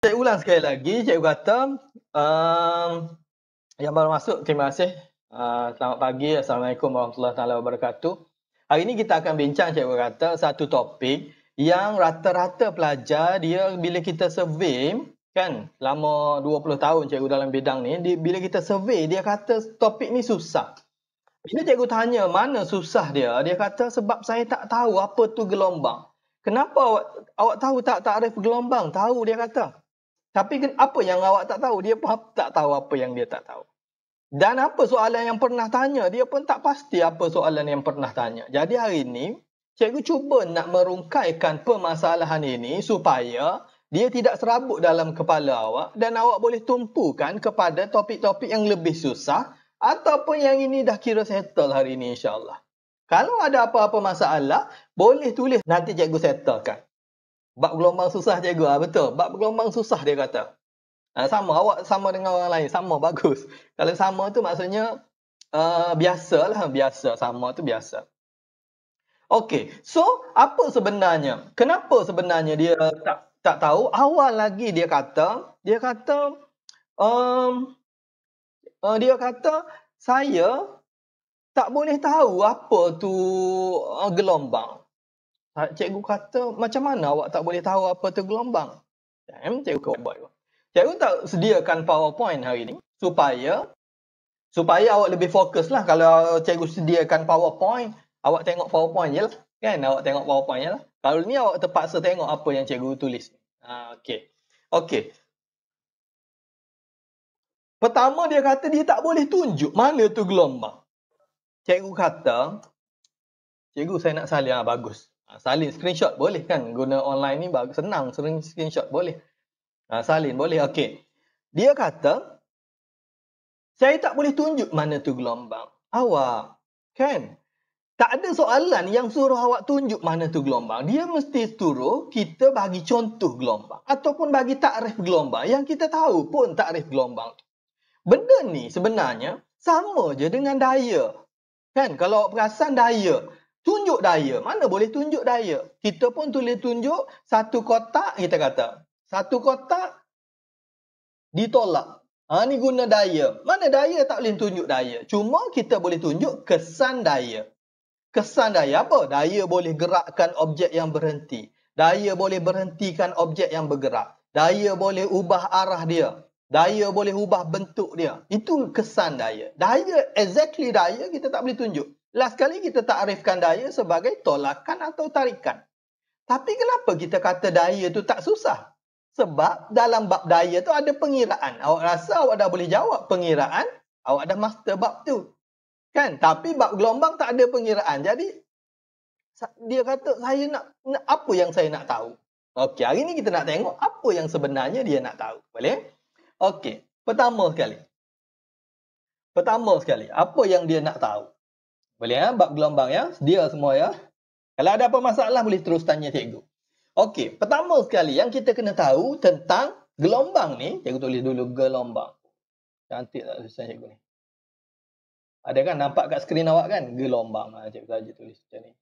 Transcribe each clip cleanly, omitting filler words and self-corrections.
Saya ulang sekali lagi, cikgu kata, um, yang baru masuk, terima kasih. Selamat pagi, Assalamualaikum warahmatullahi taala wabarakatuh. Hari ini kita akan bincang, cikgu kata, satu topik yang rata-rata pelajar, dia bila kita survey, kan, lama 20 tahun cikgu dalam bidang ni, bila kita survey, dia kata topik ni susah. Bila cikgu tanya mana susah dia kata sebab saya tak tahu apa tu gelombang. Kenapa awak tahu tak takrif gelombang? Tahu, dia kata. Tapi apa yang awak tak tahu? Dia pun tak tahu apa yang dia tak tahu. Dan apa soalan yang pernah tanya? Dia pun tak pasti apa soalan yang pernah tanya. Jadi hari ini, cikgu cuba nak merungkaikan permasalahan ini supaya dia tidak serabut dalam kepala awak dan awak boleh tumpukan kepada topik-topik yang lebih susah ataupun yang ini dah kira settle hari ini, insyaAllah. Kalau ada apa-apa masalah, boleh tulis, nanti cikgu settlekan. Bab gelombang susah, cikgu. Betul. Bab gelombang susah, dia kata. Sama, awak sama dengan orang lain. Sama, bagus. Kalau sama tu maksudnya biasalah. Biasa. Sama tu biasa. Okey. So, apa sebenarnya? Kenapa sebenarnya dia tak tahu? Awal lagi dia kata, saya tak boleh tahu apa tu gelombang. Cikgu kata, macam mana awak tak boleh tahu apa tu gelombang? Cikgu buat. Cikgu tak sediakan PowerPoint hari ini supaya awak lebih fokus lah. Kalau cikgu sediakan PowerPoint, awak tengok PowerPoint je lah. Kan? Awak tengok PowerPoint je lah. Kalau ni awak terpaksa tengok apa yang cikgu tulis. Okey. Pertama dia kata dia tak boleh tunjuk mana tu gelombang. Cikgu kata, cikgu saya nak salin. Bagus. Salin screenshot boleh kan? Guna online ni bagus, senang, sering screenshot boleh. Salin boleh, okey. Dia kata, saya tak boleh tunjuk mana tu gelombang. Awak, kan? Tak ada soalan yang suruh awak tunjuk mana tu gelombang. Dia mesti suruh kita bagi contoh gelombang. Ataupun bagi takrif gelombang. Yang kita tahu pun takrif gelombang. Benda ni sebenarnya sama je dengan daya. Kan? Kalau perasan daya, tunjuk daya. Mana boleh tunjuk daya? Kita pun tulis tunjuk satu kotak, kita kata. Satu kotak ditolak. Ni guna daya. Mana daya tak boleh tunjuk daya. Cuma kita boleh tunjuk kesan daya. Kesan daya apa? Daya boleh gerakkan objek yang berhenti. Daya boleh berhentikan objek yang bergerak. Daya boleh ubah arah dia. Daya boleh ubah bentuk dia. Itu kesan daya. Daya, exactly daya kita tak boleh tunjuk. Last kali kita takrifkan daya sebagai tolakan atau tarikan. Tapi kenapa kita kata daya tu tak susah? Sebab dalam bab daya tu ada pengiraan. Awak rasa awak dah boleh jawab pengiraan, awak dah master bab tu. Kan? Tapi bab gelombang tak ada pengiraan. Jadi, dia kata, saya nak apa yang saya nak tahu? Okey, hari ni kita nak tengok apa yang sebenarnya dia nak tahu. Boleh? Okey, pertama sekali, apa yang dia nak tahu? Boleh ya? Bab gelombang ya? Dia semua ya? Kalau ada apa masalah, boleh terus tanya cikgu. Okey, pertama sekali yang kita kena tahu tentang gelombang ni, cikgu tulis dulu gelombang. Cantik tak tulisan cikgu ni? Ada kan nampak kat skrin awak kan? Gelombang. Cikgu saja tulis macam ni.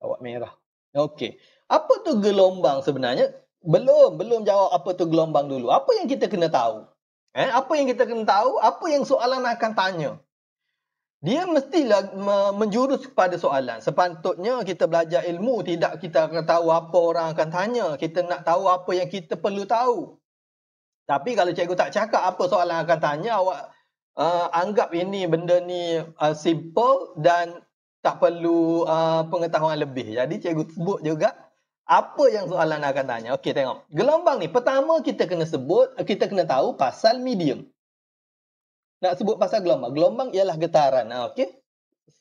Awak merah. Okey. Apa tu gelombang sebenarnya? Belum jawab apa tu gelombang dulu. Apa yang kita kena tahu? Apa yang kita kena tahu? Apa yang soalan akan tanya? Dia mestilah menjurus kepada soalan. Sepatutnya kita belajar ilmu, tidak kita akan tahu apa orang akan tanya. Kita nak tahu apa yang kita perlu tahu. Tapi kalau cikgu tak cakap apa soalan akan tanya, awak anggap ini benda ni simple dan tak perlu pengetahuan lebih. Jadi cikgu sebut juga apa yang soalan akan tanya. Okey, tengok. Gelombang ni, pertama kita kena tahu pasal medium. Nak sebut pasal gelombang. Gelombang ialah getaran. Okey.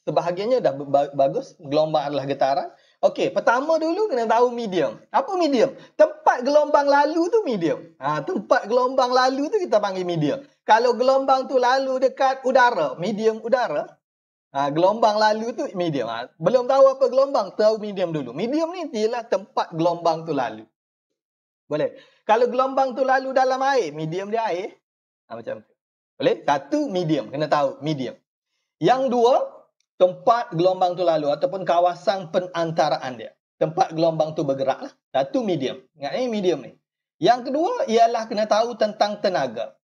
Sebahagiannya dah bagus. Gelombang adalah getaran. Okey, pertama dulu kena tahu medium. Apa medium? Tempat gelombang lalu tu medium. Tempat gelombang lalu tu kita panggil medium. Kalau gelombang tu lalu dekat udara, medium udara. Gelombang lalu tu medium. Belum tahu apa gelombang, tahu medium dulu. Medium ni ialah tempat gelombang tu lalu. Boleh. Kalau gelombang tu lalu dalam air, medium dia air. Macam tu. Boleh? Satu, medium. Kena tahu, medium. Yang dua, tempat gelombang tu lalu ataupun kawasan penantaraan dia. Tempat gelombang tu bergerak lah. Satu, medium. Ingat ni medium ni. Yang kedua ialah kena tahu tentang tenaga.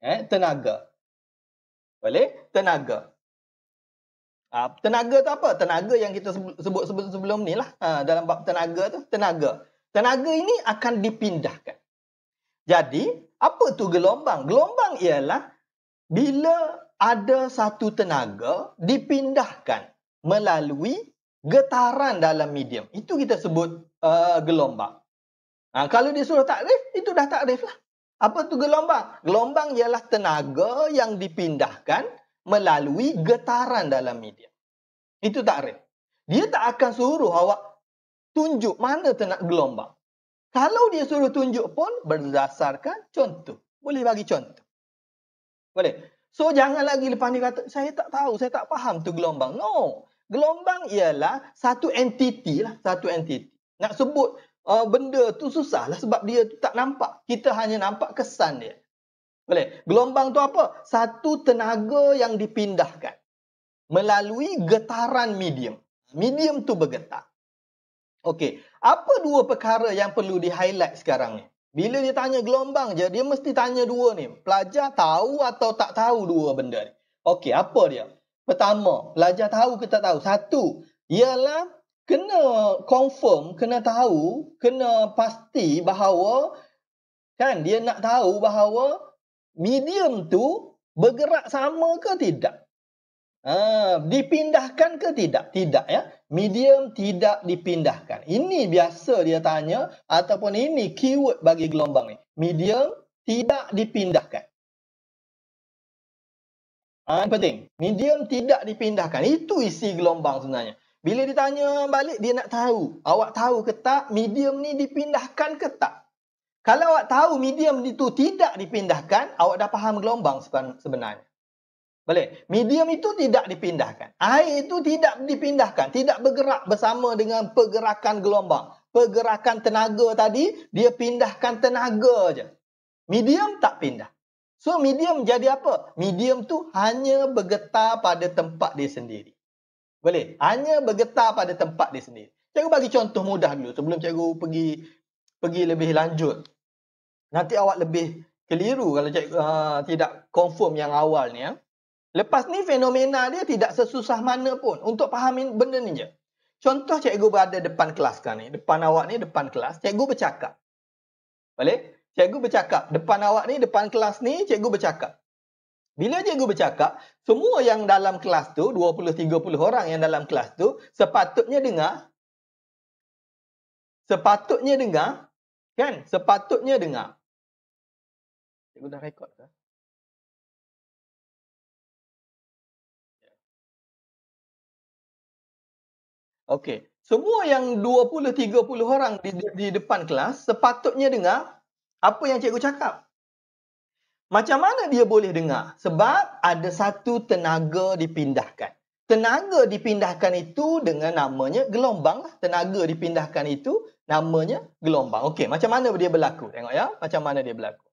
Tenaga. Boleh? Tenaga. Tenaga tu apa? Tenaga yang kita sebut sebelum ni lah. Dalam bab tenaga tu, tenaga. Tenaga ini akan dipindahkan. Jadi, apa tu gelombang? Gelombang ialah bila ada satu tenaga dipindahkan melalui getaran dalam medium. Itu kita sebut gelombang. Kalau dia suruh takrif, itu dah takrif lah. Apa tu gelombang? Gelombang ialah tenaga yang dipindahkan melalui getaran dalam medium. Itu takrif. Dia tak akan suruh awak tunjuk mana tenaga gelombang. Kalau dia suruh tunjuk pun berdasarkan contoh. Boleh bagi contoh. Boleh. So jangan lagi lepas ni kata, saya tak tahu, saya tak faham tu gelombang. No. Gelombang ialah satu entiti lah. Satu entiti. Nak sebut benda tu susah lah sebab dia tu tak nampak. Kita hanya nampak kesan dia. Boleh. Gelombang tu apa? Satu tenaga yang dipindahkan melalui getaran medium. Medium tu bergetar. Okey. Apa dua perkara yang perlu di-highlight sekarang ni? Bila dia tanya gelombang je, dia mesti tanya dua ni. Pelajar tahu atau tak tahu dua benda ni? Okey, apa dia? Pertama, pelajar tahu ke tak tahu? Satu, ialah kena confirm, kena tahu, kena pasti bahawa kan dia nak tahu bahawa medium tu bergerak sama ke tidak? Dipindahkan ke tidak? Tidak ya. Medium tidak dipindahkan. Ini biasa dia tanya ataupun ini keyword bagi gelombang ni. Medium tidak dipindahkan. Ini penting. Medium tidak dipindahkan. Itu isi gelombang sebenarnya. Bila ditanya balik, dia nak tahu. Awak tahu ke tak medium ni dipindahkan ke tak? Kalau awak tahu medium itu tidak dipindahkan, awak dah faham gelombang sebenarnya. Boleh. Medium itu tidak dipindahkan. Air itu tidak dipindahkan. Tidak bergerak bersama dengan pergerakan gelombang. Pergerakan tenaga tadi, dia pindahkan tenaga je. Medium tak pindah. So, medium jadi apa? Medium tu hanya bergetar pada tempat dia sendiri. Boleh? Hanya bergetar pada tempat dia sendiri. Cikgu bagi contoh mudah dulu sebelum cikgu pergi lebih lanjut. Nanti awak lebih keliru kalau cikgu tidak confirm yang awal ni. Lepas ni fenomena dia tidak sesusah mana pun untuk fahami benda ni je. Contoh cikgu berada depan kelas kan ni. Depan awak ni, depan kelas. Cikgu bercakap. Boleh? Cikgu bercakap. Depan awak ni, depan kelas ni, cikgu bercakap. Bila cikgu bercakap, semua yang dalam kelas tu, 20-30 orang yang dalam kelas tu, sepatutnya dengar. Sepatutnya dengar. Kan? Sepatutnya dengar. Cikgu dah rekod ke? Okey. Semua yang 20-30 orang di depan kelas sepatutnya dengar apa yang cikgu cakap. Macam mana dia boleh dengar? Sebab ada satu tenaga dipindahkan. Tenaga dipindahkan itu dengan namanya gelombang. Tenaga dipindahkan itu namanya gelombang. Okey, macam mana dia berlaku? Tengok ya, macam mana dia berlaku.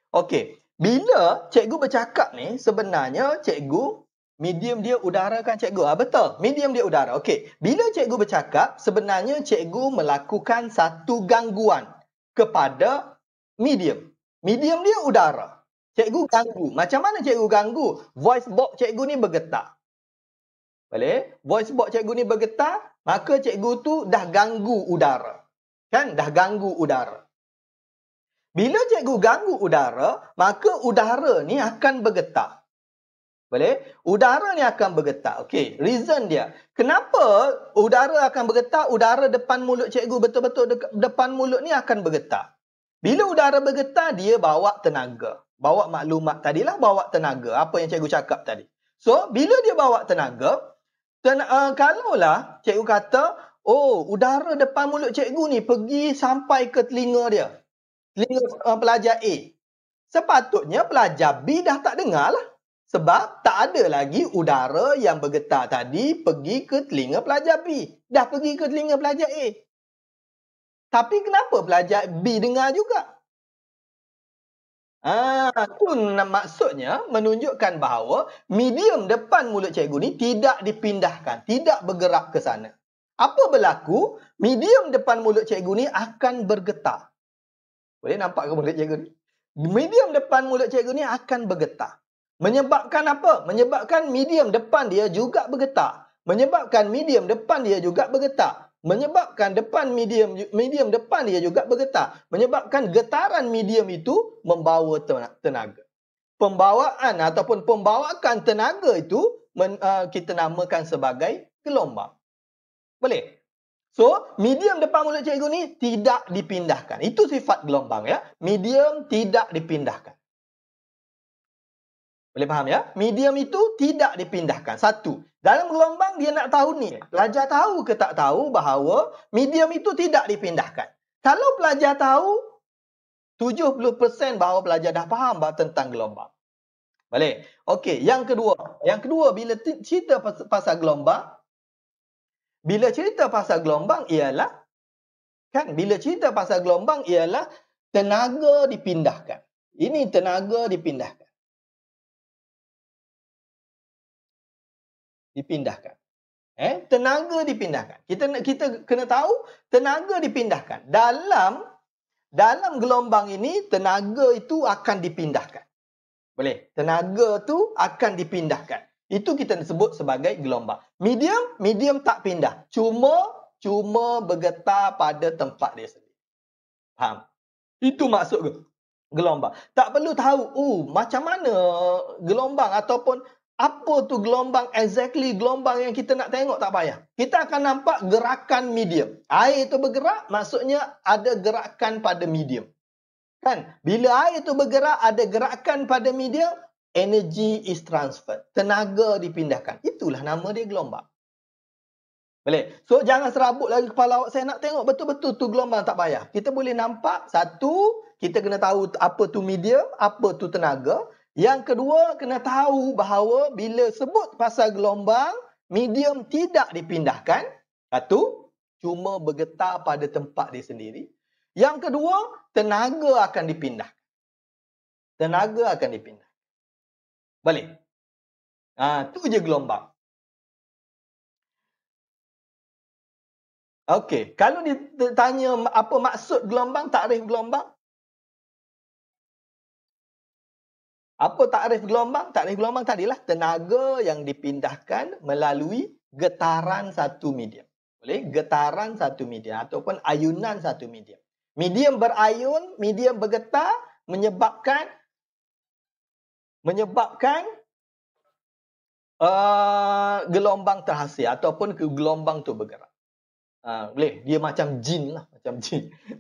Okey, bila cikgu bercakap ni, sebenarnya cikgu medium dia udara kan cikgu? Betul, medium dia udara. Okey, bila cikgu bercakap, sebenarnya cikgu melakukan satu gangguan kepada medium. Medium dia udara. Cikgu ganggu. Macam mana cikgu ganggu? Voice box cikgu ni bergetar. Boleh? Voice box cikgu ni bergetar, maka cikgu tu dah ganggu udara. Kan? Dah ganggu udara. Bila cikgu ganggu udara, maka udara ni akan bergetar. Boleh? Udara ni akan bergetar. Okey, reason dia. Kenapa udara akan bergetar? Udara depan mulut cikgu betul-betul depan mulut ni akan bergetar. Bila udara bergetar, dia bawa tenaga. Bawa maklumat tadilah, bawa tenaga. Apa yang cikgu cakap tadi. So, bila dia bawa tenaga, kalaulah cikgu kata, oh, udara depan mulut cikgu ni pergi sampai ke telinga dia. Telinga pelajar A. Sepatutnya pelajar B dah tak dengar lah. Sebab tak ada lagi udara yang bergetar tadi pergi ke telinga pelajar B. Dah pergi ke telinga pelajar A. Tapi kenapa pelajar B dengar juga? Itu maksudnya menunjukkan bahawa medium depan mulut cikgu ni tidak dipindahkan. Tidak bergerak ke sana. Apa berlaku? Medium depan mulut cikgu ni akan bergetar. Boleh nampak ke mulut cikgu ni? Medium depan mulut cikgu ni akan bergetar. Menyebabkan apa? Menyebabkan medium depan dia juga bergetar. Menyebabkan medium depan dia juga bergetar. Menyebabkan medium depan dia juga bergetar. Menyebabkan getaran medium itu membawa tenaga. Pembawaan ataupun pembawakan tenaga itu kita namakan sebagai gelombang. Boleh? So, medium depan mulut cikgu ni tidak dipindahkan. Itu sifat gelombang ya. Medium tidak dipindahkan. Boleh faham ya? Medium itu tidak dipindahkan. Satu. Dalam gelombang dia nak tahu ni. Pelajar tahu ke tak tahu bahawa medium itu tidak dipindahkan. Kalau pelajar tahu, 70% bahawa pelajar dah faham tentang gelombang. Boleh? Okey, yang kedua. Yang kedua, bila cerita pasal gelombang, ialah tenaga dipindahkan. Ini tenaga dipindahkan. Tenaga dipindahkan. Kita kena tahu tenaga dipindahkan. Dalam gelombang ini tenaga itu akan dipindahkan. Boleh? Tenaga tu akan dipindahkan. Itu kita sebut sebagai gelombang. Medium tak pindah. Cuma bergetar pada tempat dia sendiri. Faham? Itu maksud gelombang. Tak perlu tahu, macam mana gelombang ataupun apa tu gelombang, exactly gelombang yang kita nak tengok, tak payah. Kita akan nampak gerakan medium. Air itu bergerak, maksudnya ada gerakan pada medium. Kan? Bila air itu bergerak, ada gerakan pada medium, energy is transferred. Tenaga dipindahkan. Itulah nama dia gelombang. Boleh? So, jangan serabut lagi kepala awak. Saya nak tengok betul-betul tu gelombang, tak payah. Kita boleh nampak, satu, kita kena tahu apa tu medium, apa tu tenaga. Yang kedua, kena tahu bahawa bila sebut pasal gelombang, medium tidak dipindahkan. Satu, cuma bergetar pada tempat dia sendiri. Yang kedua, tenaga akan dipindahkan. Boleh? Tu je gelombang. Okey, kalau ditanya apa maksud gelombang, takrif gelombang. Apa takrif gelombang? Takrif gelombang tadilah tenaga yang dipindahkan melalui getaran satu medium. Boleh? Getaran satu medium ataupun ayunan satu medium. Medium berayun, medium bergetar menyebabkan gelombang terhasil ataupun gelombang tu bergerak. Boleh? Dia macam jin lah.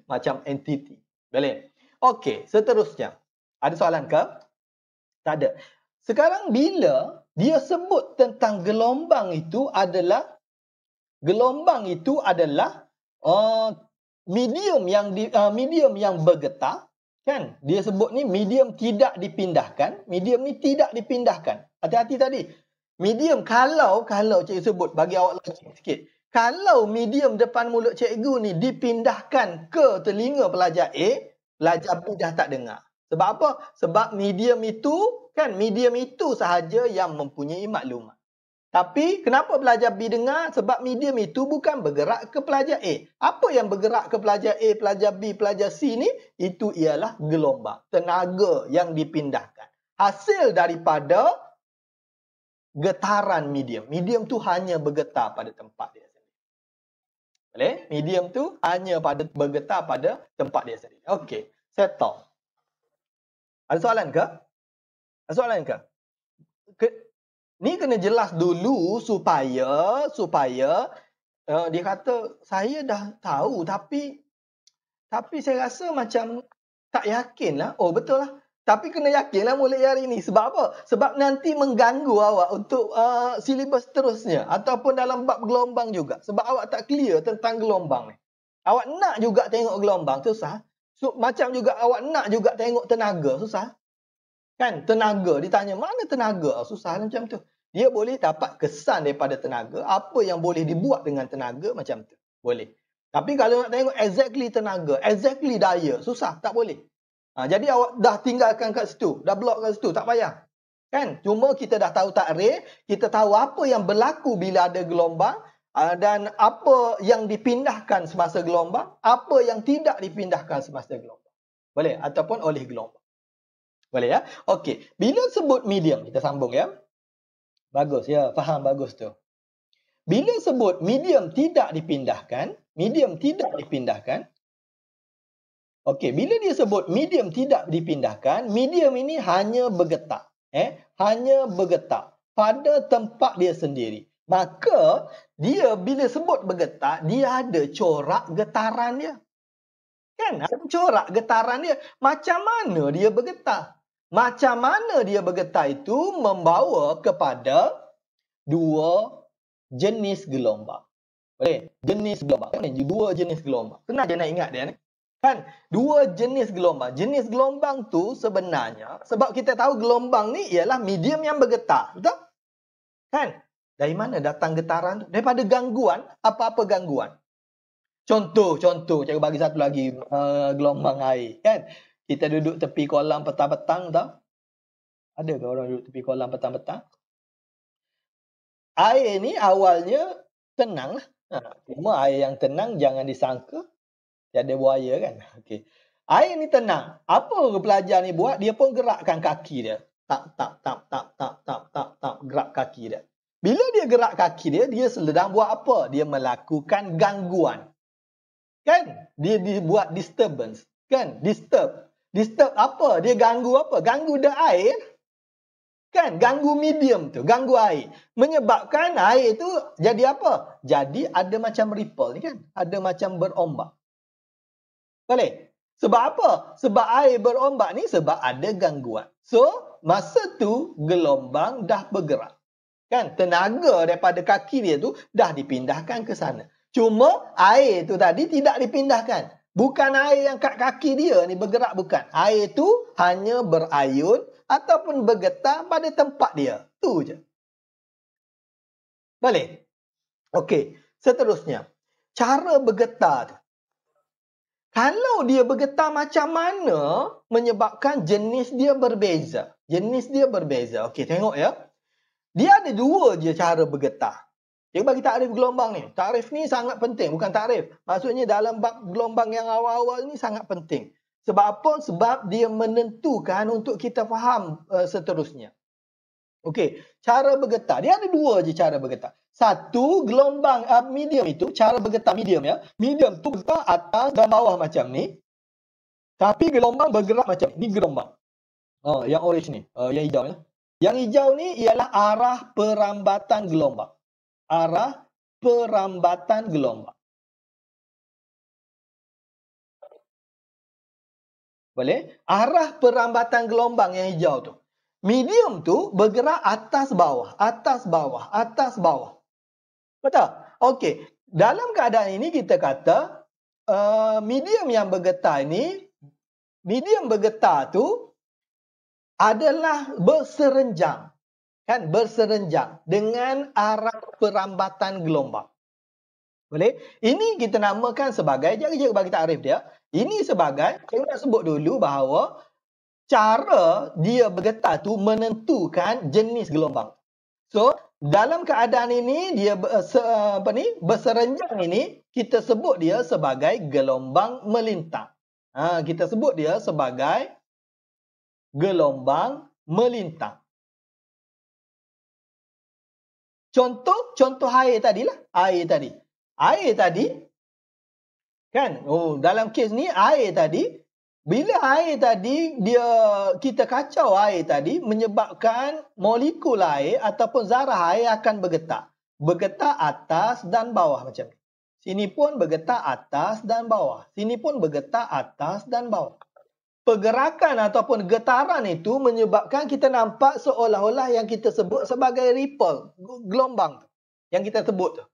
Macam entiti. Boleh? Okey, seterusnya. Ada soalan ke? Tak ada. Sekarang bila dia sebut tentang gelombang itu adalah medium yang bergetar, kan? Dia sebut ni medium tidak dipindahkan. Medium ni tidak dipindahkan. Hati-hati tadi. Medium kalau cikgu sebut bagi awak lagi sikit. Kalau medium depan mulut cikgu ni dipindahkan ke telinga pelajar A, pelajar B dah tak dengar. Sebab apa? Sebab medium itu sahaja yang mempunyai maklumat. Tapi kenapa pelajar B dengar? Sebab medium itu bukan bergerak ke pelajar A. Apa yang bergerak ke pelajar A, pelajar B, pelajar C ni? Itu ialah gelombang. Tenaga yang dipindahkan. Hasil daripada getaran medium. Medium tu hanya bergetar pada tempat dia sendiri. Boleh? Medium tu hanya bergetar pada tempat dia sendiri. Okey. Settle. Ada soalan ke? Ni kena jelas dulu supaya dia kata saya dah tahu tapi saya rasa macam tak yakin lah. Oh betul lah. Tapi kena yakinlah mulai hari ni. Sebab apa? Sebab nanti mengganggu awak untuk silibus seterusnya. Ataupun dalam bab gelombang juga. Sebab awak tak clear tentang gelombang ni. Awak nak juga tengok gelombang, susah. So, macam juga awak nak juga tengok tenaga, susah. Kan? Tenaga. Ditanya, mana tenaga? Susah macam tu. Dia boleh dapat kesan daripada tenaga. Apa yang boleh dibuat dengan tenaga, macam tu. Boleh. Tapi kalau nak tengok exactly tenaga, exactly daya, susah. Tak boleh. Jadi awak dah tinggalkan kat situ. Dah block kat situ. Tak payah. Kan? Cuma kita dah tahu takrif. Kita tahu apa yang berlaku bila ada gelombang. Dan apa yang dipindahkan semasa gelombang, apa yang tidak dipindahkan semasa gelombang. Boleh? Ataupun oleh gelombang. Boleh ya? Okey. Bila sebut medium, kita sambung ya. Bagus ya, faham bagus tu. Bila sebut medium tidak dipindahkan, okey, bila dia sebut medium tidak dipindahkan, medium ini hanya bergetar. Hanya bergetar pada tempat dia sendiri. Maka, dia bila sebut bergetar, dia ada corak getaran dia. Kan? Ada corak getaran dia. Macam mana dia bergetar? Macam mana dia bergetar itu membawa kepada dua jenis gelombang. Boleh? Jenis gelombang. Kan? Dua jenis gelombang. Senang je nak ingat dia ni. Kan? Dua jenis gelombang. Jenis gelombang tu sebenarnya, sebab kita tahu gelombang ni ialah medium yang bergetar. Betul? Kan? Dari mana datang getaran tu? Daripada gangguan. Apa-apa gangguan. Contoh, saya bagi satu lagi gelombang air. Kan? Kita duduk tepi kolam petang-petang tau. Ada ke orang duduk tepi kolam petang-petang? Air ni awalnya tenang lah. Cuma air yang tenang jangan disangka tiada buaya kan. Okey. Air ni tenang. Apa pelajar ni buat? Dia pun gerakkan kaki dia. Tap. Gerak kaki dia. Bila dia gerak kaki dia, dia sedang buat apa? Dia melakukan gangguan. Kan? Dia buat disturbance. Kan? Disturb apa? Dia ganggu apa? Ganggu the air. Kan? Ganggu medium tu. Ganggu air. Menyebabkan air tu jadi apa? Jadi ada macam ripple ni kan? Ada macam berombak. Boleh? Sebab apa? Sebab air berombak ni sebab ada gangguan. So, masa tu gelombang dah bergerak. Kan? Tenaga daripada kaki dia tu dah dipindahkan ke sana. Cuma air tu tadi tidak dipindahkan. Bukan air yang kat kaki dia ni bergerak, bukan. Air tu hanya berayun ataupun bergetar pada tempat dia. Tu je. Boleh? Okey. Seterusnya. Cara bergetar tu. Kalau dia bergetar macam mana menyebabkan jenis dia berbeza. Jenis dia berbeza. Okey, tengok ya. Dia ada dua je cara bergetar. Dia bagi takrif gelombang ni. Takrif ni sangat penting. Bukan takrif. Maksudnya dalam bab gelombang yang awal-awal ni sangat penting. Sebab apa? Sebab dia menentukan untuk kita faham seterusnya. Okey. Cara bergetar. Dia ada dua je cara bergetar. Satu, gelombang medium itu. Cara bergetar medium ya. Medium tu bergetar atas dan bawah macam ni. Tapi gelombang bergerak macam ni. Ni gelombang. Yang orange ni. Yang hijau ya. Yang hijau ni ialah arah perambatan gelombang. Arah perambatan gelombang. Boleh? Arah perambatan gelombang yang hijau tu. Medium tu bergerak atas bawah, atas bawah, atas bawah. Betul? Okey. Dalam keadaan ini kita kata medium yang bergetar ni, medium bergetar tu adalah berserenjang. Kan? Berserenjang dengan arah perambatan gelombang. Boleh? Ini kita namakan sebagai, jangan bagi takrif dia. Ini sebagai, saya nak sebut dulu bahawa cara dia bergetar tu menentukan jenis gelombang. So, dalam keadaan ini, dia berserenjang ini, kita sebut dia sebagai gelombang melintang. Kita sebut dia sebagai gelombang melintang. Contoh air tadilah. Air tadi. Kan? Dalam kes ni air tadi. Bila air tadi, kita kacau air tadi menyebabkan molekul air ataupun zarah air akan bergetar. Bergetar atas dan bawah macam ni. Sini pun bergetar atas dan bawah. Sini pun bergetar atas dan bawah. Pergerakan ataupun getaran itu menyebabkan kita nampak seolah-olah yang kita sebut sebagai ripple, gelombang yang kita sebut tu.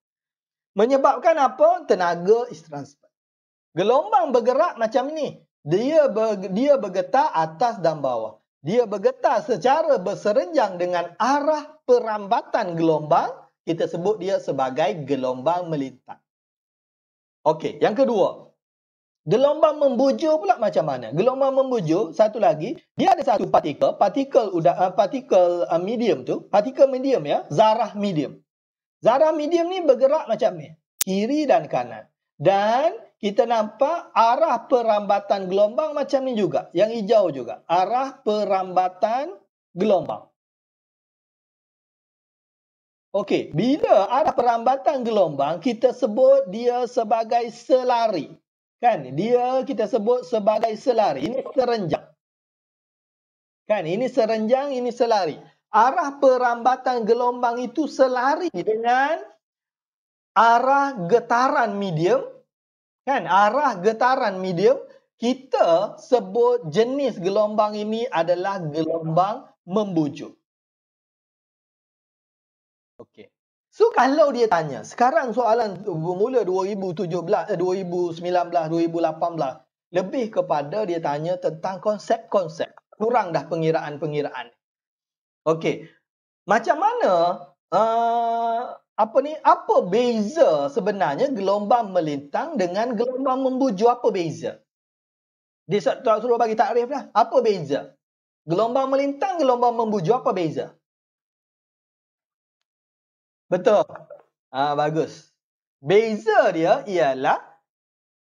Menyebabkan apa? Tenaga is transfer. Gelombang bergerak macam ni. Dia bergetar atas dan bawah. Dia bergetar secara berserenjang dengan arah perambatan gelombang. Kita sebut dia sebagai gelombang melintang. Okey, yang kedua. Gelombang membujur pula macam mana? Gelombang membujur, satu lagi, dia ada satu partikel medium tu, partikel medium ya, zarah medium. Zarah medium ni bergerak macam ni, kiri dan kanan. Dan kita nampak arah perambatan gelombang macam ni juga, yang hijau juga, arah perambatan gelombang. Okey, bila arah perambatan gelombang, kita sebut dia sebagai selari. Kan? Dia kita sebut sebagai selari. Ini serenjang. Kan? Ini serenjang, ini selari. Arah perambatan gelombang itu selari dengan arah getaran medium. Kan? Arah getaran medium, kita sebut jenis gelombang ini adalah gelombang membujuk. Okey. So kalau dia tanya, sekarang soalan bermula 2017, 2019, 2018, lebih kepada dia tanya tentang konsep-konsep. Kurang dah pengiraan-pengiraan. Okey. Macam mana apa beza sebenarnya gelombang melintang dengan gelombang membuju? Apa beza? Dia suruh bagi takrif lah. Apa beza? Gelombang melintang, gelombang membuju, apa beza? Betul. Bagus. Beza dia ialah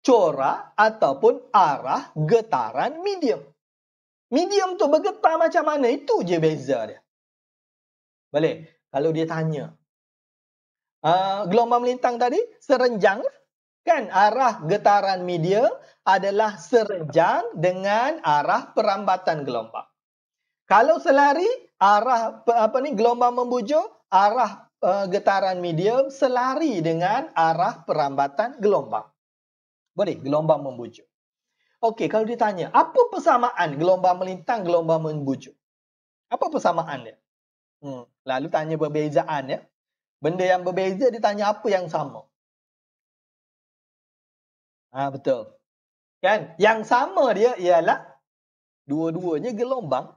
corak ataupun arah getaran medium. Medium tu bergetar macam mana, itu je beza dia. Boleh? Kalau dia tanya, gelombang melintang tadi serenjang kan, arah getaran medium adalah serenjang dengan arah perambatan gelombang. Kalau selari, arah gelombang membujuk, arah getaran medium selari dengan arah perambatan gelombang. Boleh? Gelombang membujuk. Okey, kalau ditanya, apa persamaan gelombang melintang, gelombang membujuk? Apa persamaan dia? Lalu tanya perbezaan ya. Benda yang berbeza ditanya apa yang sama. Betul. Kan? Yang sama dia ialah dua-duanya gelombang.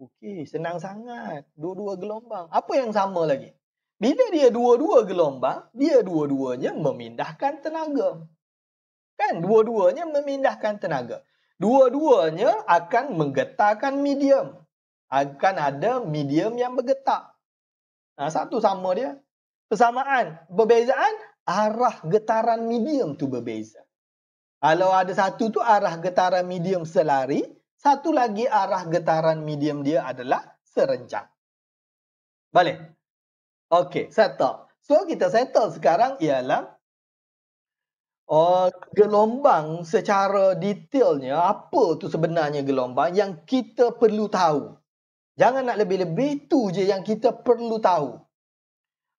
Okey, senang sangat. Dua-dua gelombang. Apa yang sama lagi? Bila dia dua-dua gelombang, dia dua-duanya memindahkan tenaga. Kan? Dua-duanya memindahkan tenaga. Dua-duanya akan menggetarkan medium. Akan ada medium yang bergetar. Satu sama dia. Persamaan. Perbezaan, arah getaran medium tu berbeza. Kalau ada satu tu arah getaran medium selari, satu lagi arah getaran medium dia adalah serenjang. Boleh? Okey, settle. So, kita settle sekarang ialah gelombang secara detailnya, apa tu sebenarnya gelombang yang kita perlu tahu. Jangan nak lebih-lebih, tu je yang kita perlu tahu.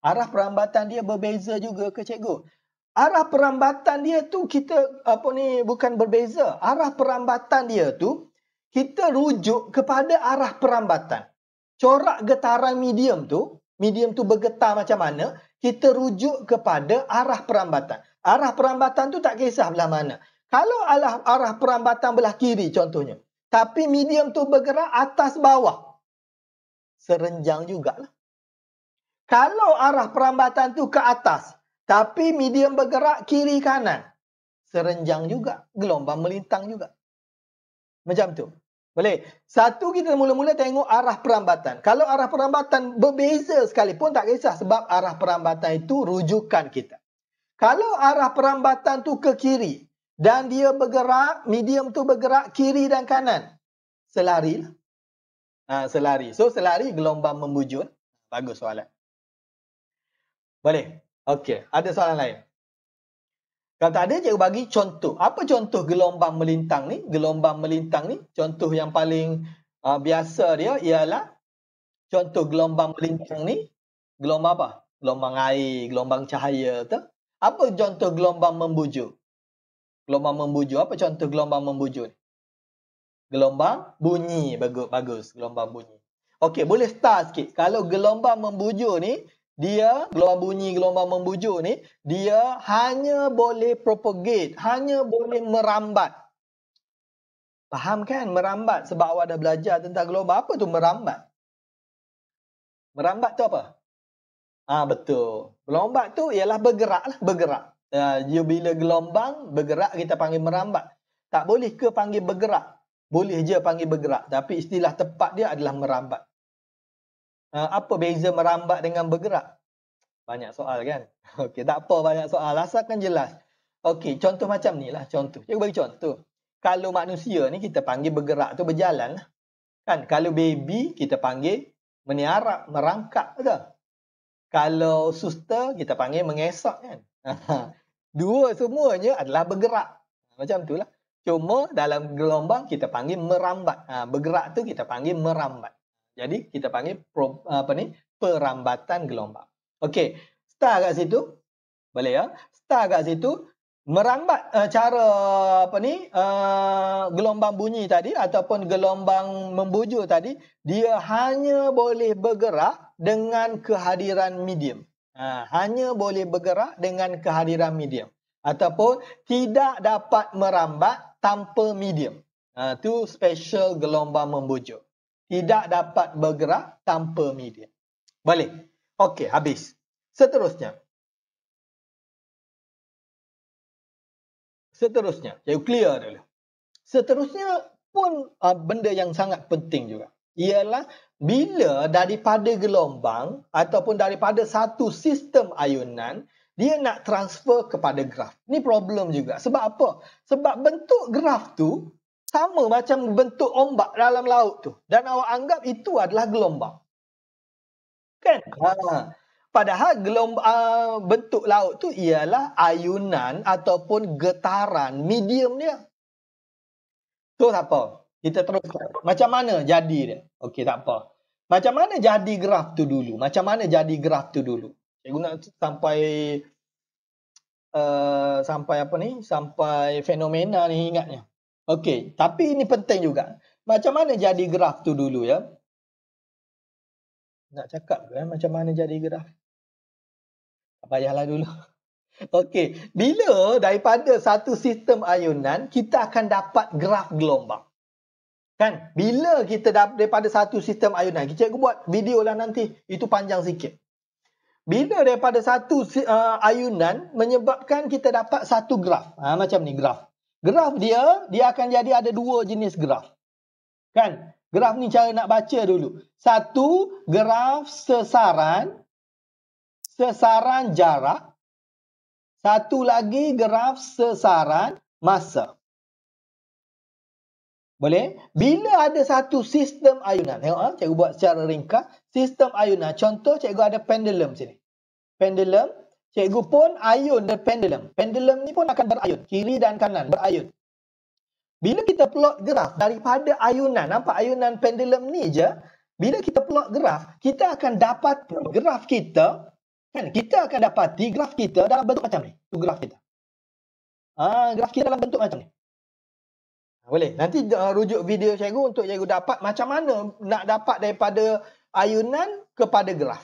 Arah perambatan dia berbeza juga ke cikgu? Arah perambatan dia tu kita bukan berbeza. Arah perambatan dia tu kita rujuk kepada arah perambatan. Corak getaran medium tu bergetar macam mana, kita rujuk kepada arah perambatan. Arah perambatan tu tak kisah belah mana. Kalau arah perambatan belah kiri contohnya, tapi medium tu bergerak atas bawah, serenjang jugalah. Kalau arah perambatan tu ke atas, tapi medium bergerak kiri kanan, serenjang juga, gelombang melintang juga. Macam tu. Boleh? Satu, kita mula-mula tengok arah perambatan. Kalau arah perambatan berbeza sekalipun, tak kisah sebab arah perambatan itu rujukan kita. Kalau arah perambatan tu ke kiri dan dia bergerak, medium tu bergerak kiri dan kanan, selari lah. Selari. So, selari gelombang membujuk. Bagus soalan. Boleh? Okey. Ada soalan lain? Kalau tak ada, cikgu bagi contoh. Apa contoh gelombang melintang ni? Gelombang melintang ni, contoh yang paling biasa dia ialah contoh gelombang melintang ni, gelombang apa? Gelombang air, gelombang cahaya tu. Apa contoh gelombang membujuk? Gelombang membujuk, apa contoh gelombang membujuk? Gelombang bunyi. Bagus, gelombang bunyi. Okey, boleh start sikit. Kalau gelombang membujuk ni, dia, gelombang bunyi, gelombang membujuk ni, dia hanya boleh propagate, hanya boleh merambat. Faham kan? Merambat. Sebab awak dah belajar tentang gelombang. Apa tu merambat? Merambat tu apa? Betul. Merambat tu ialah bergerak lah. Bergerak. Bila gelombang bergerak, kita panggil merambat. Tak boleh ke panggil bergerak? Boleh je panggil bergerak. Tapi istilah tepat dia adalah merambat. Apa beza merambat dengan bergerak? Banyak soal kan? Okey, tak apa banyak soal. Asalkan jelas. Okey, contoh macam ni lah. Contoh. Cikgu bagi contoh. Kalau manusia ni kita panggil bergerak tu berjalan lah. Kan? Kalau baby kita panggil meniarap, merangkak. Betul? Kalau suster kita panggil mengesok kan? Dua semuanya adalah bergerak. Macam tu lah. Cuma dalam gelombang kita panggil merambat. Bergerak tu kita panggil merambat. Jadi kita panggil perambatan gelombang. Okey, start kat situ. Boleh ya? Start kat situ. Merambat cara gelombang bunyi tadi ataupun gelombang membujur tadi, dia hanya boleh bergerak dengan kehadiran medium. Hanya boleh bergerak dengan kehadiran medium. Ataupun tidak dapat merambat tanpa medium. Itu special gelombang membujur. Tidak dapat bergerak tanpa medium. Boleh? Okey, habis. Seterusnya, cikgu clear dulu. Seterusnya pun benda yang sangat penting juga. Ialah bila daripada gelombang ataupun daripada satu sistem ayunan, dia nak transfer kepada graf. Ni problem juga. Sebab apa? Sebab bentuk graf tu sama macam bentuk ombak dalam laut tu. Dan awak anggap itu adalah gelombang. Kan? Padahal bentuk laut tu ialah ayunan ataupun getaran medium dia. So apa? Kita terus. Macam mana jadi dia? Okey, tak apa. Macam mana jadi graf tu dulu? Cikgu nak sampai fenomena ni ingatnya. Okey, tapi ini penting juga. Macam mana jadi graf tu dulu ya? Nak cakap ke macam mana jadi graf? Tak payahlah dulu. Okey, bila daripada satu sistem ayunan, kita akan dapat graf gelombang. Kan? Bila kita daripada satu sistem ayunan, cikgu buat video lah nanti. Itu panjang sikit. Bila daripada satu ayunan menyebabkan kita dapat satu graf. Macam ni graf. Graf dia akan jadi ada dua jenis graf. Kan? Graf ni cara nak baca dulu. Satu, graf sesaran jarak. Satu lagi graf sesaran masa. Boleh? Bila ada satu sistem ayunan. Tengok, cikgu buat secara ringkas. Sistem ayunan. Contoh, cikgu ada pendulum sini. Pendulum. Cikgu pun ayun dan pendulum. Pendulum ni pun akan berayun. Kiri dan kanan berayun. Bila kita plot graf daripada ayunan. Nampak ayunan pendulum ni je. Bila kita plot graf, kita akan dapat graf kita. Kan? Kita akan dapati graf kita dalam bentuk macam ni. Itu graf kita. Graf kita dalam bentuk macam ni. Boleh. Nanti rujuk video cikgu untuk cikgu dapat macam mana nak dapat daripada ayunan kepada graf.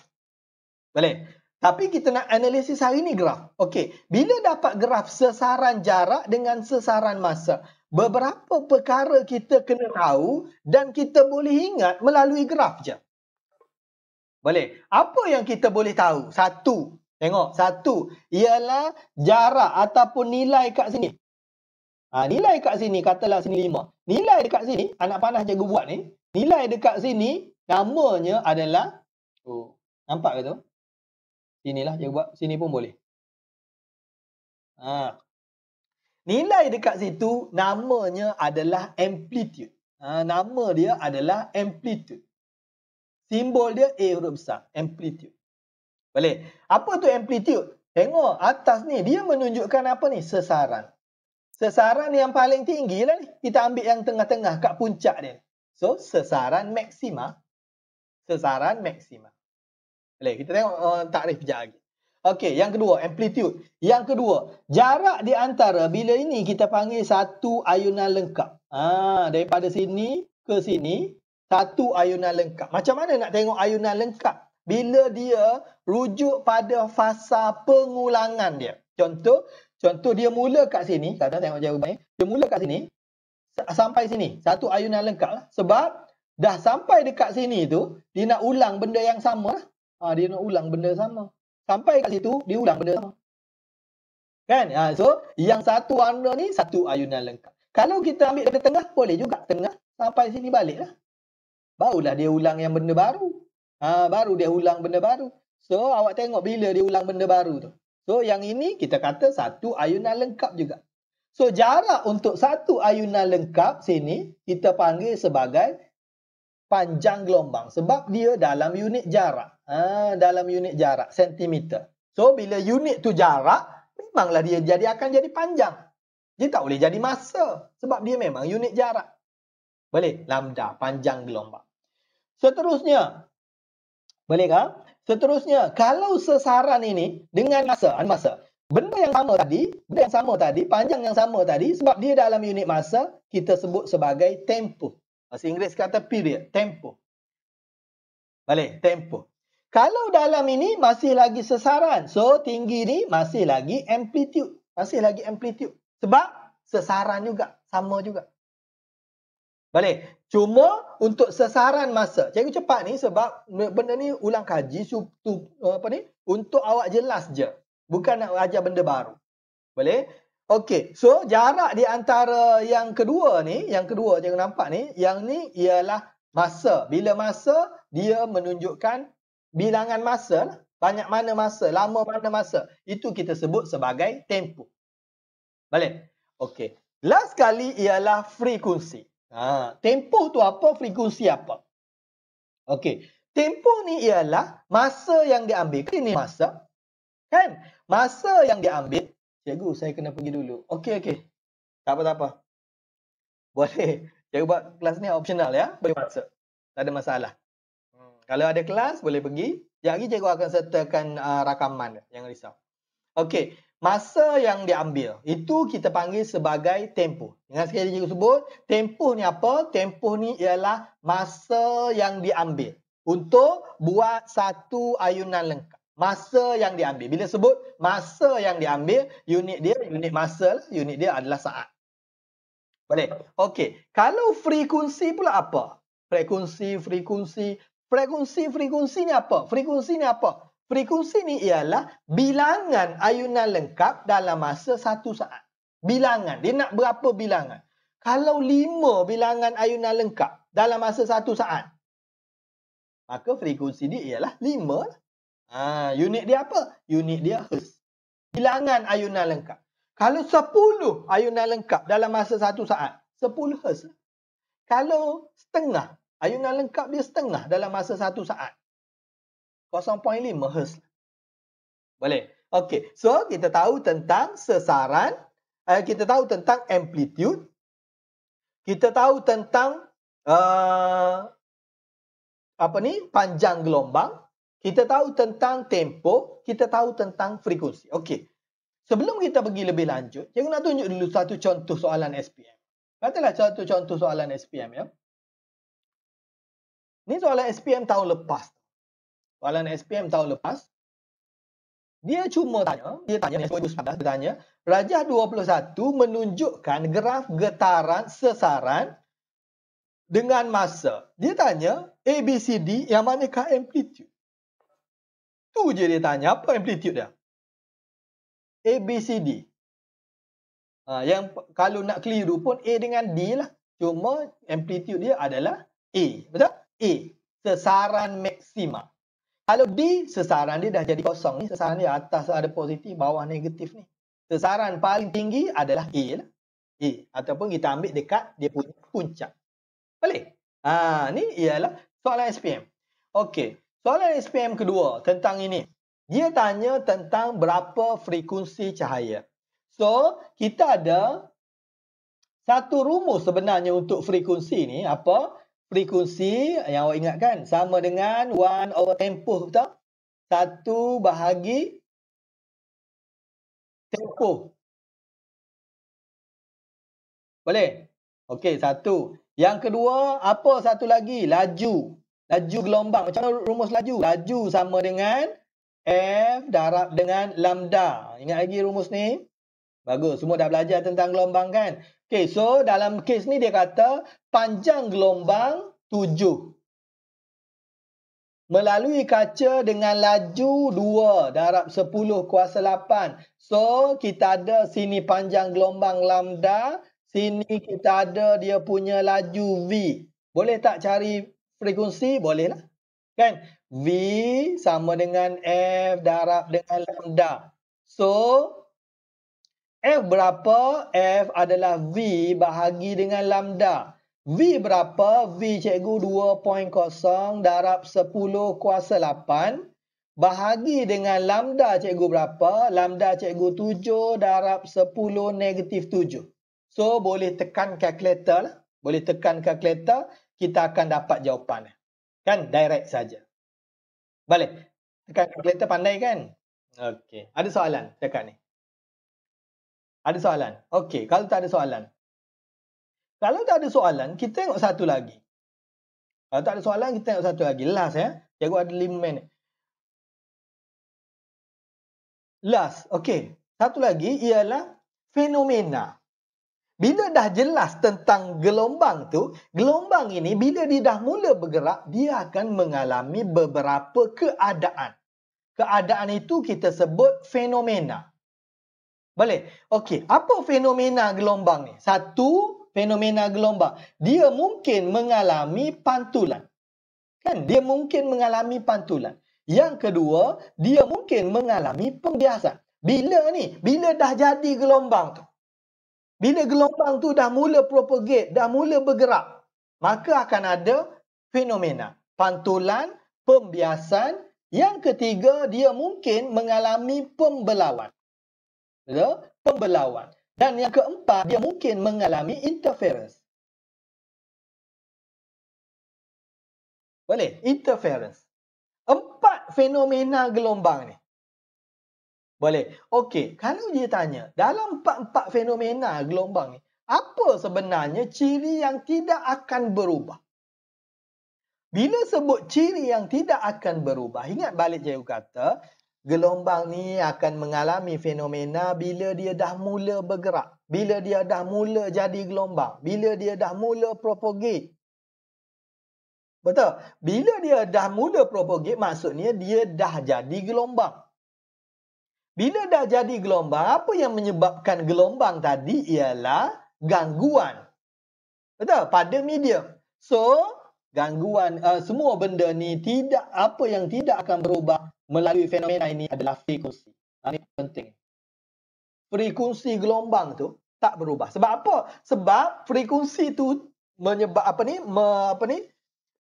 Boleh. Tapi kita nak analisis hari ni graf. Okey. Bila dapat graf sesaran jarak dengan sesaran masa, beberapa perkara kita kena tahu dan kita boleh ingat melalui graf je. Boleh. Apa yang kita boleh tahu? Satu. Tengok. Satu. Ialah jarak ataupun nilai kat sini. Nilai kat sini, katalah sini 5. Nilai dekat sini, anak panah cikgu buat ni. Nilai dekat sini, namanya adalah... nampak ke tu? Sinilah cikgu buat. Sini pun boleh. Nilai dekat situ, namanya adalah amplitude. Nama dia adalah amplitude. Simbol dia A huruf besar. Amplitude. Boleh. Apa tu amplitude? Tengok atas ni. Dia menunjukkan apa ni? Sesaran. Sesaran yang paling tinggi lah ni. Kita ambil yang tengah-tengah kat puncak dia. So, sesaran maksima. Sesaran maksima. Boleh. Kita tengok takrif sekejap lagi. Okey, yang kedua, amplitude. Yang kedua, jarak di antara, bila ini kita panggil satu ayunan lengkap. Daripada sini ke sini, satu ayunan lengkap. Macam mana nak tengok ayunan lengkap? Bila dia rujuk pada fasa pengulangan dia. Contoh dia mula kat sini, kadang tengok jawabannya. Dia mula kat sini sampai sini, satu ayunan lengkap lah. Sebab dah sampai dekat sini tu, dia nak ulang benda yang sama lah. Dia nak ulang benda sama. Sampai kat situ, dia ulang benda sama. Kan? So, yang satu warna ni, satu ayunan lengkap. Kalau kita ambil dari tengah, boleh juga. Tengah, sampai sini balik lah. Barulah dia ulang yang benda baru. Baru dia ulang benda baru. So, awak tengok bila dia ulang benda baru tu. So, yang ini kita kata satu ayunan lengkap juga. So, jarak untuk satu ayunan lengkap sini kita panggil sebagai panjang gelombang. Sebab dia dalam unit jarak. Dalam unit jarak, sentimeter. So, bila unit tu jarak, memanglah dia akan jadi panjang. Dia tak boleh jadi masa. Sebab dia memang unit jarak. Boleh? Lambda, panjang gelombang. Seterusnya, bolehkah? Seterusnya, kalau sesaran ini dengan masa, benda yang sama tadi, panjang yang sama tadi, sebab dia dalam unit masa, kita sebut sebagai tempoh. Bahasa Inggeris kata period, tempoh. Boleh, tempoh. Kalau dalam ini masih lagi sesaran, so tinggi ni masih lagi amplitude. Sebab sesaran juga, sama juga. Boleh. Cuma untuk sesaran masa. Cikgu cepat ni sebab benda ni ulang kaji untuk awak jelas je. Bukan nak ajar benda baru. Boleh? Okey. So jarak di antara yang kedua cikgu nampak ni, yang ni ialah masa. Bila masa dia menunjukkan bilangan masa lah. Banyak mana masa, lama mana masa. Itu kita sebut sebagai tempoh. Boleh? Okey. Last kali ialah frekuensi. Tempoh tu apa, frekuensi apa? Okey, tempoh ni ialah masa yang diambil. Ini masa, kan? Masa yang diambil. Cikgu, saya kena pergi dulu. Okey. Tak apa. Boleh. Cikgu buat kelas ni optional ya. Boleh masuk. Tak ada masalah. Kalau ada kelas, boleh pergi. Sekejap lagi cikgu akan sertakan rakaman. Jangan risau. Okey. Masa yang diambil, itu kita panggil sebagai tempoh. Dengan sekali cikgu sebut, tempoh ni apa? Tempoh ni ialah masa yang diambil untuk buat satu ayunan lengkap. Masa yang diambil. Bila sebut masa yang diambil, unit masa, unit dia adalah saat. Boleh? Okey. Kalau frekuensi pula apa? Frekuensi ni apa? Frekuensi ni ialah bilangan ayunan lengkap dalam masa satu saat. Bilangan. Dia nak berapa bilangan? Kalau 5 bilangan ayunan lengkap dalam masa satu saat, maka frekuensi dia ialah 5. Unit dia apa? Unit dia hertz. Bilangan ayunan lengkap. Kalau 10 ayunan lengkap dalam masa satu saat, 10 hertz. Kalau setengah, ayunan lengkap dia setengah dalam masa satu saat, 0.5 Hz. Boleh? Okey. So, kita tahu tentang sesaran. Kita tahu tentang amplitude. Kita tahu tentang panjang gelombang. Kita tahu tentang tempoh. Kita tahu tentang frekuensi. Okey. Sebelum kita pergi lebih lanjut, cikgu nak tunjuk dulu satu contoh soalan SPM. Katalah satu contoh soalan SPM ya. Ini soalan SPM tahun lepas. Dia cuma tanya, Rajah 21 menunjukkan graf getaran sesaran dengan masa. Dia tanya ABCD yang manakah amplitude? Tu je dia tanya, apa amplitude dia? ABCD. Yang kalau nak keliru pun A dengan D lah. Cuma amplitude dia adalah A. Betul? A. Sesaran maksima. Kalau D, sesaran dia dah jadi kosong ni. Sesaran dia atas ada positif, bawah negatif ni. Sesaran paling tinggi adalah A lah. A. Ataupun kita ambil dekat dia punya puncak. Boleh? Ni ialah soalan SPM. Okey. Soalan SPM kedua tentang ini. Dia tanya tentang berapa frekuensi cahaya. So, kita ada satu rumus sebenarnya untuk frekuensi ni. Apa? Frekuensi yang awak ingat kan? Sama dengan 1 over tempoh, betul? 1 bahagi tempoh. Boleh? Okey, satu. Yang kedua, apa satu lagi? Laju. Laju gelombang. Macam mana rumus laju? Laju sama dengan F darab dengan lambda. Ingat lagi rumus ni? Bagus. Semua dah belajar tentang gelombang kan? Okey, so dalam kes ni dia kata panjang gelombang 7 melalui kaca dengan laju 2 darab 10 kuasa 8. So, kita ada sini panjang gelombang lambda. Sini kita ada dia punya laju V. Boleh tak cari frekuensi? Boleh lah. Kan? V sama dengan F darab dengan lambda. So, F berapa? F adalah V bahagi dengan lambda. V berapa? V cikgu 2.0 darab 10 kuasa 8. Bahagi dengan lambda cikgu berapa? Lambda cikgu 7 darab 10 negatif 7. So, boleh tekan kalkulator lah. Boleh tekan kalkulator, kita akan dapat jawapan. Kan? Direct saja. Boleh? Tekan kalkulator pandai kan? Okey. Ada soalan dekat ni? Ada soalan? Okey, kalau tak ada soalan. Kalau tak ada soalan, kita tengok satu lagi. Kalau tak ada soalan, kita tengok satu lagi. Last ya. Cikgu ada 5 minit. Last. Okey. Satu lagi ialah fenomena. Bila dah jelas tentang gelombang tu, gelombang ini bila dia dah mula bergerak, dia akan mengalami beberapa keadaan. Keadaan itu kita sebut fenomena. Boleh? Okey, apa fenomena gelombang ni? Satu, fenomena gelombang. Dia mungkin mengalami pantulan. Kan? Dia mungkin mengalami pantulan. Yang kedua, dia mungkin mengalami pembiasan. Bila ni? Bila dah jadi gelombang tu. Bila gelombang tu dah mula propagate, dah mula bergerak, maka akan ada fenomena. Pantulan, pembiasan. Yang ketiga, dia mungkin mengalami pembelauan. Pembelauan. Dan yang keempat, dia mungkin mengalami interference. Boleh? Interference. 4 fenomena gelombang ni. Boleh? Okey, kalau dia tanya, dalam 4 fenomena gelombang ni, apa sebenarnya ciri yang tidak akan berubah? Bila sebut ciri yang tidak akan berubah, ingat balik cikgu kata, gelombang ni akan mengalami fenomena bila dia dah mula bergerak. Bila dia dah mula jadi gelombang. Bila dia dah mula propagate. Betul? Bila dia dah mula propagate, maksudnya dia dah jadi gelombang. Bila dah jadi gelombang, apa yang menyebabkan gelombang tadi ialah gangguan. Betul? Pada medium. So, gangguan, semua benda ni tidak, apa yang tidak akan berubah melalui fenomena ini adalah frekuensi. Ini penting. Frekuensi gelombang tu tak berubah. Sebab apa? Sebab frekuensi tu menyebab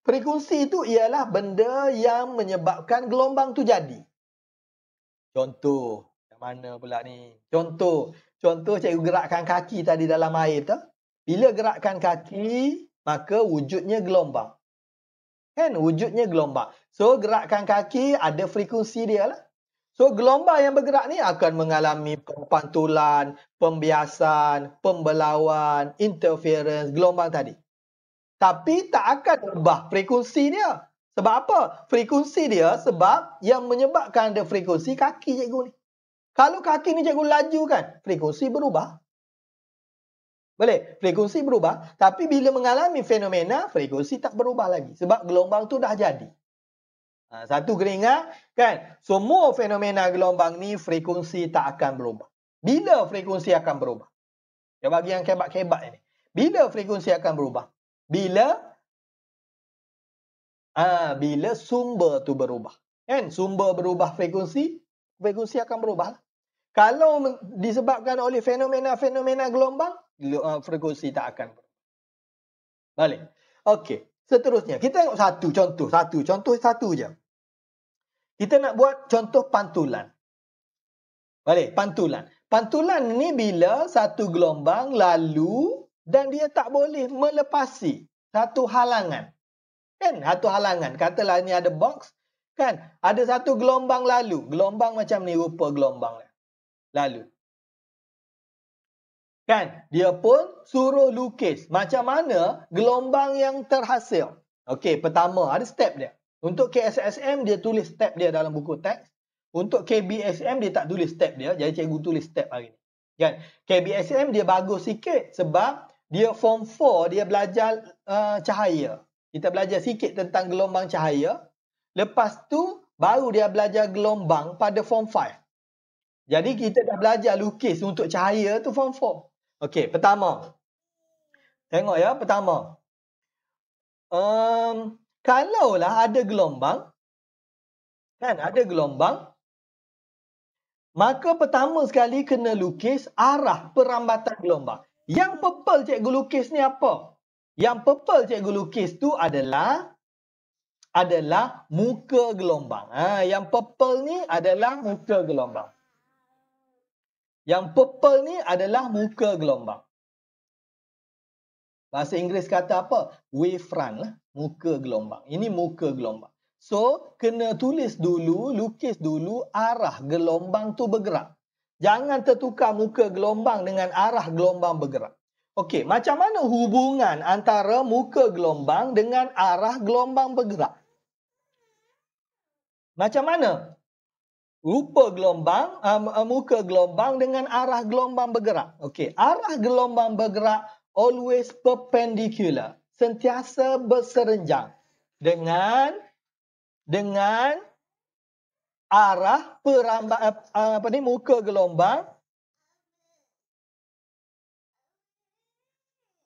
frekuensi itu ialah benda yang menyebabkan gelombang tu jadi. Contoh, yang mana pula ni? Contoh cikgu gerakkan kaki tadi dalam air tu. Bila gerakkan kaki, maka wujudnya gelombang. Kan? Wujudnya gelombang. So, gerakkan kaki ada frekuensi dia lah. So, gelombang yang bergerak ni akan mengalami pantulan, pembiasan, pembelauan, interference, gelombang tadi. Tapi tak akan ubah frekuensi dia. Sebab apa? Frekuensi dia sebab yang menyebabkan ada frekuensi kaki cikgu ni. Kalau kaki ni cikgu laju kan, frekuensi berubah. Boleh? Frekuensi berubah. Tapi bila mengalami fenomena, frekuensi tak berubah lagi. Sebab gelombang tu dah jadi. Satu kena ingat kan, semua fenomena gelombang ni frekuensi tak akan berubah. Bila frekuensi akan berubah? Saya bagi yang kebat-kebat ini. Bila frekuensi akan berubah? Bila sumber tu berubah. Kan? Sumber berubah frekuensi akan berubah. Kalau disebabkan oleh fenomena-fenomena gelombang, frekuensi tak akan berubah. Balik. Okey. Seterusnya, kita tengok contoh satu je. Kita nak buat contoh pantulan. Balik, pantulan. Pantulan ni bila satu gelombang lalu dan dia tak boleh melepasi satu halangan. Kan? Satu halangan. Katalah ni ada box. Kan? Ada satu gelombang lalu. Gelombang macam ni rupa gelombang lalu. Kan? Dia pun suruh lukis macam mana gelombang yang terhasil. Okey, pertama ada step dia. Untuk KSSM dia tulis step dia dalam buku teks. Untuk KBSM dia tak tulis step dia. Jadi cikgu tulis step hari ni. Kan? KBSM dia bagus sikit sebab dia form 4 dia belajar cahaya. Kita belajar sikit tentang gelombang cahaya. Lepas tu baru dia belajar gelombang pada form 5. Jadi kita dah belajar lukis untuk cahaya tu form 4. Okey, pertama. Tengok ya, pertama. Kalaulah ada gelombang Kan ada gelombang. Maka pertama sekali kena lukis arah perambatan gelombang. Yang purple cikgu lukis ni apa? Yang purple cikgu lukis tu adalah muka gelombang. Yang purple ni adalah muka gelombang. Yang purple ni adalah muka gelombang. Bahasa Inggeris kata apa? Wavefront lah. Muka gelombang. Ini muka gelombang. So, kena tulis dulu, lukis dulu arah gelombang tu bergerak. Jangan tertukar muka gelombang dengan arah gelombang bergerak. Okey, macam mana hubungan antara muka gelombang dengan arah gelombang bergerak? Macam mana rupa gelombang, muka gelombang dengan arah gelombang bergerak? Okey, arah gelombang bergerak always perpendicular, sentiasa berserenjang dengan arah muka gelombang.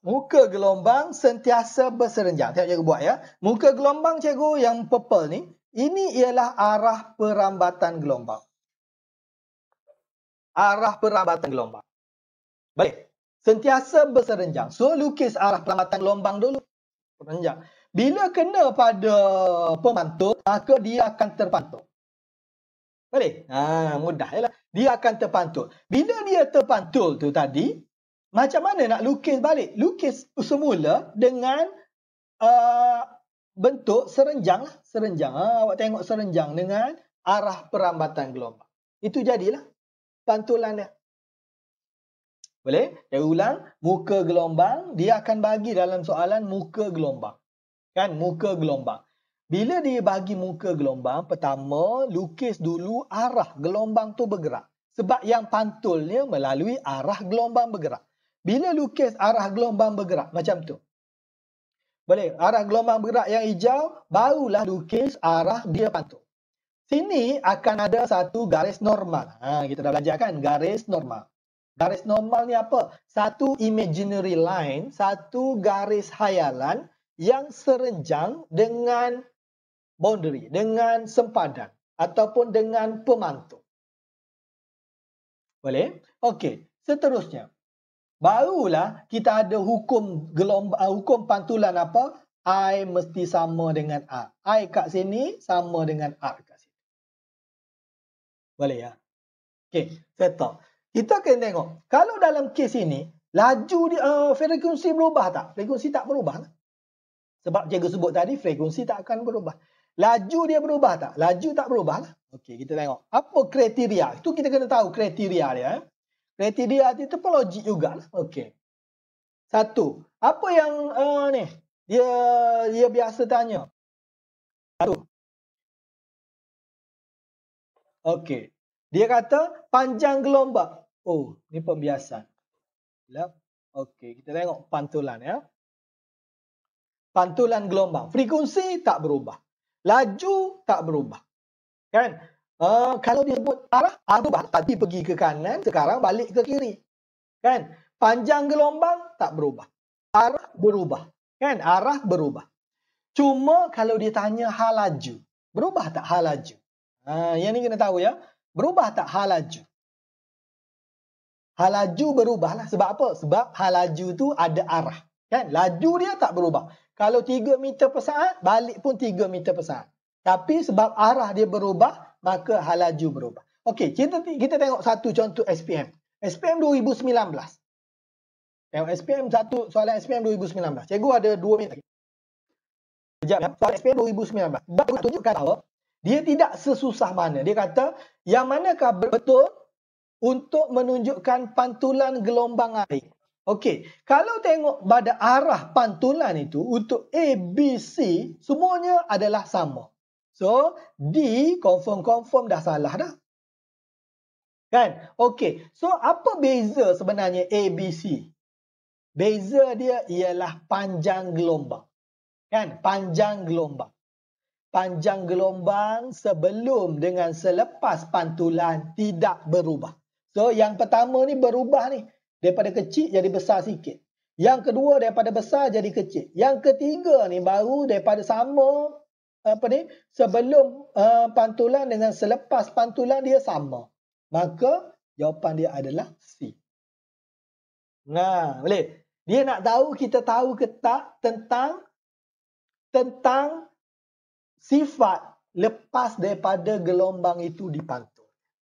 Muka gelombang sentiasa berserenjang. Tengok cikgu buat ya. Muka gelombang cikgu yang purple ni, ini ialah arah perambatan gelombang. Arah perambatan gelombang. Baik. Sentiasa berserenjang. So, lukis arah perambatan gelombang dulu. Serenjang. Bila kena pada pemantul, maka dia akan terpantul. Boleh? Mudah je lah. Dia akan terpantul. Bila dia terpantul tu tadi, macam mana nak lukis balik? Lukis semula dengan bentuk serenjang lah. Serenjang. Awak tengok serenjang dengan arah perambatan gelombang. Itu jadilah pantulan dia. Boleh? Saya ulang. Muka gelombang, dia akan bagi dalam soalan muka gelombang. Kan? Muka gelombang. Bila dia bagi muka gelombang, pertama, lukis dulu arah gelombang tu bergerak. Sebab yang pantulnya melalui arah gelombang bergerak. Bila lukis arah gelombang bergerak, macam tu. Boleh? Arah gelombang bergerak yang hijau, barulah lukis arah dia pantul. Sini akan ada satu garis normal. Kita dah belajar kan? Garis normal. Garis normal ni apa? Satu imaginary line, satu garis hayalan yang serenjang dengan boundary, dengan sempadan ataupun dengan pemantul. Boleh? Okey, seterusnya. Barulah kita ada hukum pantulan apa? I mesti sama dengan R. I kat sini sama dengan R kat sini. Boleh ya? Okey, settle. Kita akan tengok. Kalau dalam kes ini, laju dia, frekuensi berubah tak? Frekuensi tak berubah. Sebab cikgu sebut tadi, frekuensi tak akan berubah. Laju dia berubah tak? Laju tak berubah lah. Okey, kita tengok. Apa kriteria? Itu kita kena tahu kriteria dia. Kriteria itu pun logik jugalah. Okey. Satu. Apa yang ni? Dia biasa tanya. Satu. Okey. Dia kata panjang gelombang. Oh, ni pembiasan. Okey, kita tengok pantulan ya. Pantulan gelombang. Frekuensi tak berubah. Laju tak berubah. Kan? Kalau dia sebut arah berubah. Tadi pergi ke kanan, sekarang balik ke kiri. Kan? Panjang gelombang tak berubah. Arah berubah. Kan? Arah berubah. Cuma kalau dia tanya hal laju. Berubah tak hal laju? Yang ni kena tahu ya. Berubah tak hal laju? Hal laju berubah lah. Sebab apa? Sebab hal laju tu ada arah. Kan? Laju dia tak berubah. Kalau 3 meter per saat, balik pun 3 meter per saat. Tapi sebab arah dia berubah, maka hal laju berubah. Okey, kita tengok satu contoh SPM. SPM 2019. Tengok SPM satu, soalan SPM 2019. Cikgu ada 2 minit lagi. Sekejap ya. Soalan SPM 2019. Cikgu tunjukkan bahawa dia tidak sesusah mana. Dia kata, yang manakah betul untuk menunjukkan pantulan gelombang air? Okey, kalau tengok pada arah pantulan itu untuk A, B, C, semuanya adalah sama. So, D confirm dah salah dah. Kan? Okey, so apa beza sebenarnya A, B, C? Beza dia ialah panjang gelombang. Kan? Panjang gelombang. Panjang gelombang sebelum dengan selepas pantulan tidak berubah. So, yang pertama ni berubah ni. Daripada kecil jadi besar sikit. Yang kedua daripada besar jadi kecil. Yang ketiga ni baru daripada sama sebelum pantulan dengan selepas pantulan dia sama. Maka jawapan dia adalah C. Nah, boleh. Dia nak tahu kita tahu ke tak tentang sifat lepas daripada gelombang itu dipantul.